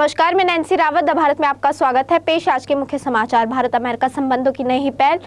नमस्कार, मैं Nancy Rawat. The Bharat में आपका स्वागत है। पेश आज के मुख्य समाचार। भारत अमेरिका संबंधों की नई पहल,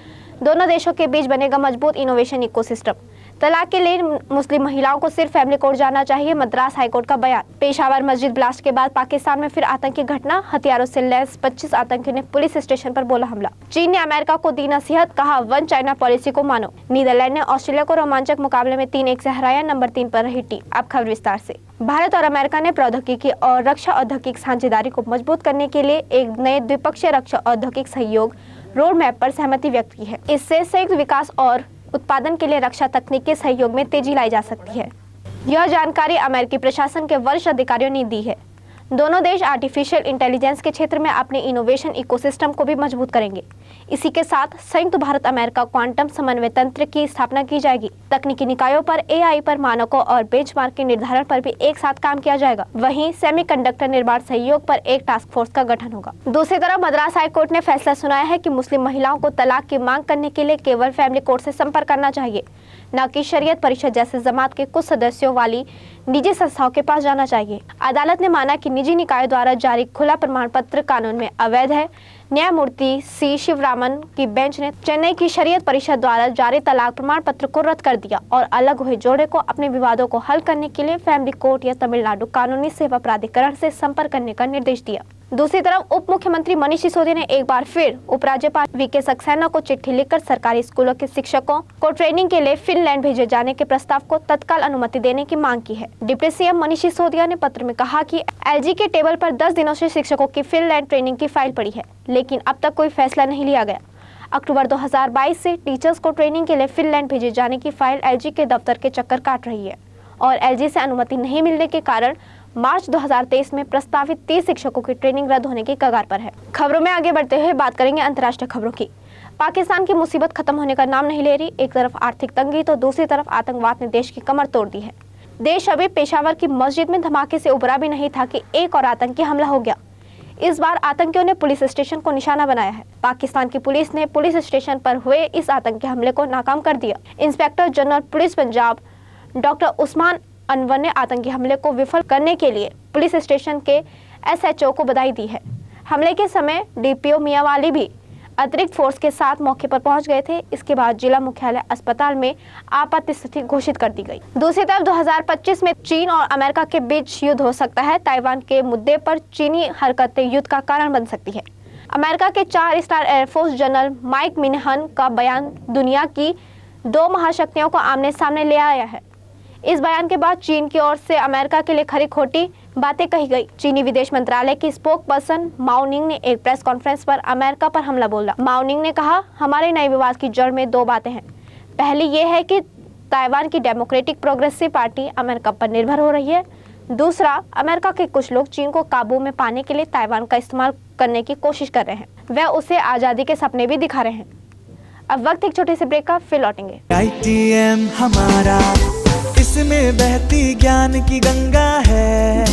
दोनों देशों के बीच बनेगा मजबूत इनोवेशन इकोसिस्टम। तलाक के लिए मुस्लिम महिलाओं को सिर्फ फैमिली कोर्ट जाना चाहिए, मद्रास हाईकोर्ट का बयान। पेशावर मस्जिद ब्लास्ट के बाद पाकिस्तान में फिर आतंकी घटना, हथियारों से लैस 25 आतंकियों ने पुलिस स्टेशन पर बोला हमला। चीन ने अमेरिका को दी नसीहत, कहा वन चाइना पॉलिसी को मानो। नीदरलैंड ने ऑस्ट्रेलिया को रोमांचक मुकाबले में 3-1 से हराया, नंबर 3 पर रही टीम। अब खबर विस्तार से। भारत और अमेरिका ने प्रौद्योगिकी और रक्षा औद्योगिक साझेदारी को मजबूत करने के लिए एक नए द्विपक्षीय रक्षा औद्योगिक सहयोग रोड मैप पर सहमति व्यक्त की है। इससे संयुक्त विकास और उत्पादन के लिए रक्षा तकनीक के सहयोग में तेजी लाई जा सकती है। यह जानकारी अमेरिकी प्रशासन के वरिष्ठ अधिकारियों ने दी है। दोनों देश आर्टिफिशियल इंटेलिजेंस के क्षेत्र में अपने इनोवेशन इकोसिस्टम को भी मजबूत करेंगे। इसी के साथ संयुक्त भारत अमेरिका क्वांटम समन्वय तंत्र की स्थापना की जाएगी। तकनीकी निकायों पर, एआई पर, मानकों और बेंचमार्क के निर्धारण पर भी एक साथ काम किया जाएगा। वहीं सेमीकंडक्टर निर्माण सहयोग पर एक टास्क फोर्स का गठन होगा। दूसरी तरफ मद्रास हाईकोर्ट ने फैसला सुनाया है कि मुस्लिम महिलाओं को तलाक की मांग करने के लिए केवल फैमिली कोर्ट से संपर्क करना चाहिए, न कि शरीयत परिषद जैसे जमात के कुछ सदस्यों वाली निजी संस्थाओं के पास जाना चाहिए। अदालत ने माना कि निजी निकायों द्वारा जारी खुला प्रमाण पत्र कानून में अवैध है। न्यायमूर्ति सी शिवरामन की बेंच ने चेन्नई की शरीयत परिषद द्वारा जारी तलाक प्रमाण पत्र को रद्द कर दिया और अलग हुए जोड़े को अपने विवादों को हल करने के लिए फैमिली कोर्ट या तमिलनाडु कानूनी सेवा प्राधिकरण से संपर्क करने का निर्देश दिया। दूसरी तरफ उप मुख्यमंत्री मनीष सिसोदिया ने एक बार फिर उपराज्यपाल वीके सक्सेना को चिट्ठी लिखकर सरकारी स्कूलों के शिक्षकों को ट्रेनिंग के लिए फिनलैंड भेजे जाने के प्रस्ताव को तत्काल अनुमति देने की मांग की है। डिप्टी सीएम मनीष सिसोदिया ने पत्र में कहा कि एलजी के टेबल पर 10 दिनों से शिक्षकों की फिनलैंड ट्रेनिंग की फाइल पड़ी है, लेकिन अब तक कोई फैसला नहीं लिया गया। अक्टूबर 2022 से टीचर्स को ट्रेनिंग के लिए फिनलैंड भेजे जाने की फाइल एलजी के दफ्तर के चक्कर काट रही है और एलजी से अनुमति नहीं मिलने के कारण मार्च 2023 में प्रस्तावित 30 शिक्षकों की ट्रेनिंग रद्द होने की कगार पर है। खबरों में आगे बढ़ते हुए बात करेंगे अंतर्राष्ट्रीय खबरों की। पाकिस्तान की मुसीबत खत्म होने का नाम नहीं ले रही। एक तरफ आर्थिक तंगी तो दूसरी तरफ आतंकवाद ने देश की कमर तोड़ दी है। देश अभी पेशावर की मस्जिद में धमाके से उबरा भी नहीं था कि एक और आतंकी हमला हो गया। इस बार आतंकियों ने पुलिस स्टेशन को निशाना बनाया है। पाकिस्तान की पुलिस ने पुलिस स्टेशन पर हुए इस आतंकी हमले को नाकाम कर दिया। Inspector general police Punjab doctor Usman Anwar ने आतंकी हमले को विफल करने के लिए पुलिस स्टेशन के एसएचओ को बधाई दी है। हमले के समय डीपीओ मियांवाली भी अतिरिक्त फोर्स के साथ मौके पर पहुंच गए थे। इसके बाद जिला मुख्यालय अस्पताल में आपात स्थिति घोषित कर दी गई। दूसरी तरफ 2025 में चीन और अमेरिका के बीच युद्ध हो सकता है। ताइवान के मुद्दे पर चीनी हरकतें युद्ध का कारण बन सकती है। अमेरिका के 4 स्टार एयरफोर्स जनरल माइक मिन्हन का बयान दुनिया की 2 महाशक्तियों को आमने सामने ले आया है। इस बयान के बाद चीन की ओर से अमेरिका के लिए खरी खोटी बातें कही गई। चीनी विदेश मंत्रालय की स्पोक पर्सन माओ निंग ने एक प्रेस कॉन्फ्रेंस पर अमेरिका पर हमला बोला। माओ निंग ने कहा, हमारे नए विवाद की जड़ में 2 बातें हैं। पहली ये है कि ताइवान की डेमोक्रेटिक प्रोग्रेसिव पार्टी अमेरिका पर निर्भर हो रही है। दूसरा, अमेरिका के कुछ लोग चीन को काबू में पाने के लिए ताइवान का इस्तेमाल करने की कोशिश कर रहे हैं। वह उसे आजादी के सपने भी दिखा रहे हैं। अब वक्त एक छोटे से ब्रेक का, फिर लौटेंगे। ITM हमारा, इसमें बहती ज्ञान की गंगा है,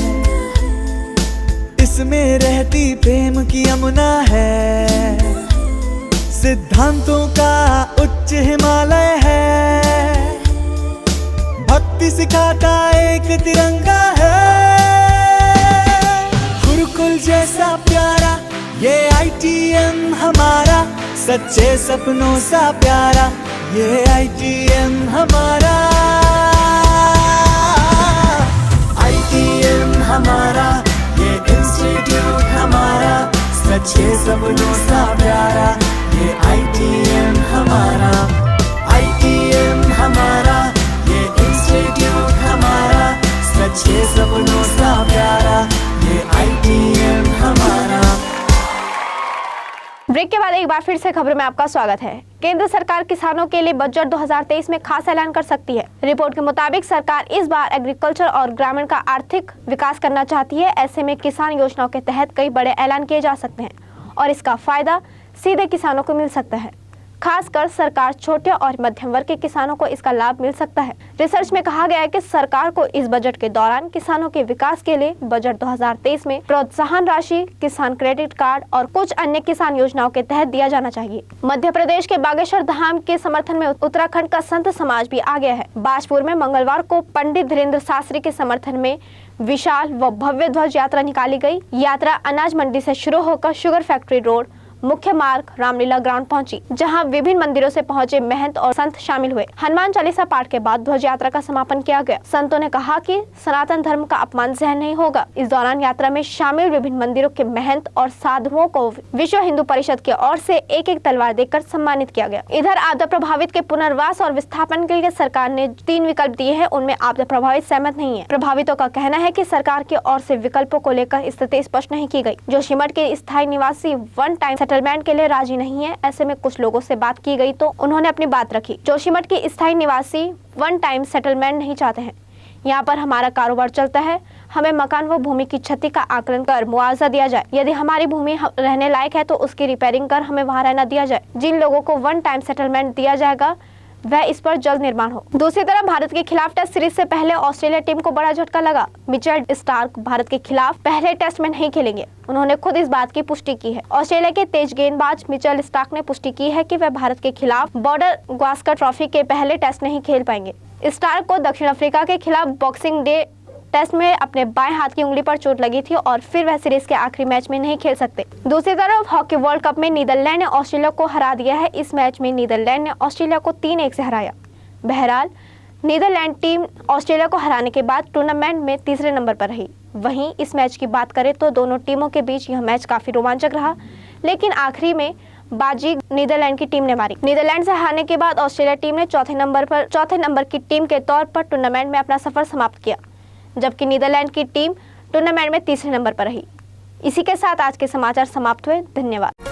इसमें रहती प्रेम की यमुना है, सिद्धांतों का उच्च हिमालय है, भक्ति सिखाता एक तिरंगा है, गुरुकुल जैसा प्यारा ये ITM हमारा, सच्चे सपनों सा प्यारा ये ITM हमारा, हमारा ये इंस्टीट्यूट हमारा, सच्चे सपनों सा प्यारा ये ITM हमारा, ITM हमारा ये इंस्टीट्यूट हमारा, सच्चे सपनों सा प्यारा ये ITM हमारा। ब्रेक के बाद एक बार फिर से खबरों में आपका स्वागत है। केंद्र सरकार किसानों के लिए बजट 2023 में खास ऐलान कर सकती है। रिपोर्ट के मुताबिक सरकार इस बार एग्रीकल्चर और ग्रामीण का आर्थिक विकास करना चाहती है। ऐसे में किसान योजनाओं के तहत कई बड़े ऐलान किए जा सकते हैं और इसका फायदा सीधे किसानों को मिल सकता है। खासकर सरकार छोटे और मध्यम वर्ग के किसानों को इसका लाभ मिल सकता है। रिसर्च में कहा गया है कि सरकार को इस बजट के दौरान किसानों के विकास के लिए बजट 2023 में प्रोत्साहन राशि, किसान क्रेडिट कार्ड और कुछ अन्य किसान योजनाओं के तहत दिया जाना चाहिए। मध्य प्रदेश के बागेश्वर धाम के समर्थन में उत्तराखंड का संत समाज भी आ गया है। बाजपुर में मंगलवार को पंडित धीरेन्द्र शास्त्री के समर्थन में विशाल व भव्य ध्वज यात्रा निकाली गई। यात्रा अनाज मंडी से शुरू होकर शुगर फैक्ट्री रोड मुख्य मार्ग रामलीला ग्राउंड पहुंची, जहां विभिन्न मंदिरों से पहुंचे महंत और संत शामिल हुए। हनुमान चालीसा पाठ के बाद ध्वज यात्रा का समापन किया गया। संतों ने कहा कि सनातन धर्म का अपमान सहन नहीं होगा। इस दौरान यात्रा में शामिल विभिन्न मंदिरों के महंत और साधुओं को विश्व हिंदू परिषद की ओर से एक एक तलवार देकर सम्मानित किया गया। इधर आपदा प्रभावित के पुनर्वास और विस्थापन के लिए सरकार ने 3 विकल्प दिए हैं, उनमें आपदा प्रभावित सहमत नहीं है। प्रभावितों का कहना है कि सरकार की ओर से विकल्पों को लेकर स्थिति स्पष्ट नहीं की गई। जोशीमठ के स्थायी निवासी वन टाइम सेटलमेंट के लिए राजी नहीं है। ऐसे में कुछ लोगों से बात की गई तो उन्होंने अपनी बात रखी। जोशीमठ के स्थायी निवासी वन टाइम सेटलमेंट नहीं चाहते हैं। यहाँ पर हमारा कारोबार चलता है, हमें मकान व भूमि की क्षति का आकलन कर मुआवजा दिया जाए। यदि हमारी भूमि रहने लायक है तो उसकी रिपेयरिंग कर हमें वहाँ रहना दिया जाए। जिन लोगों को वन टाइम सेटलमेंट दिया जाएगा वह इस पर जल्द निर्माण हो। दूसरी तरफ भारत के खिलाफ टेस्ट सीरीज से पहले ऑस्ट्रेलिया टीम को बड़ा झटका लगा। मिचेल स्टार्क भारत के खिलाफ पहले टेस्ट में नहीं खेलेंगे। उन्होंने खुद इस बात की पुष्टि की है। ऑस्ट्रेलिया के तेज गेंदबाज मिचेल स्टार्क ने पुष्टि की है कि वह भारत के खिलाफ बॉर्डर गावस्कर ट्रॉफी के पहले टेस्ट नहीं खेल पाएंगे। स्टार्क को दक्षिण अफ्रीका के खिलाफ बॉक्सिंग डे टेस्ट में अपने बाएं हाथ की उंगली पर चोट लगी थी और फिर वह सीरीज के आखिरी मैच में नहीं खेल सकते। दूसरी तरफ हॉकी वर्ल्ड कप में नीदरलैंड ने ऑस्ट्रेलिया को हरा दिया है। इस मैच में नीदरलैंड ने ऑस्ट्रेलिया को 3-1 से हराया। बहरहाल नीदरलैंड टीम ऑस्ट्रेलिया को हराने के बाद टूर्नामेंट में तीसरे नंबर पर रही। वहीं इस मैच की बात करें तो दोनों टीमों के बीच यह मैच काफी रोमांचक रहा, लेकिन आखिरी में बाजी नीदरलैंड की टीम ने मारी। नीदरलैंड से हारने के बाद ऑस्ट्रेलिया टीम ने चौथे नंबर की टीम के तौर पर टूर्नामेंट में अपना सफर समाप्त किया, जबकि नीदरलैंड की टीम टूर्नामेंट में तीसरे नंबर पर रही। इसी के साथ आज के समाचार समाप्त हुए। धन्यवाद।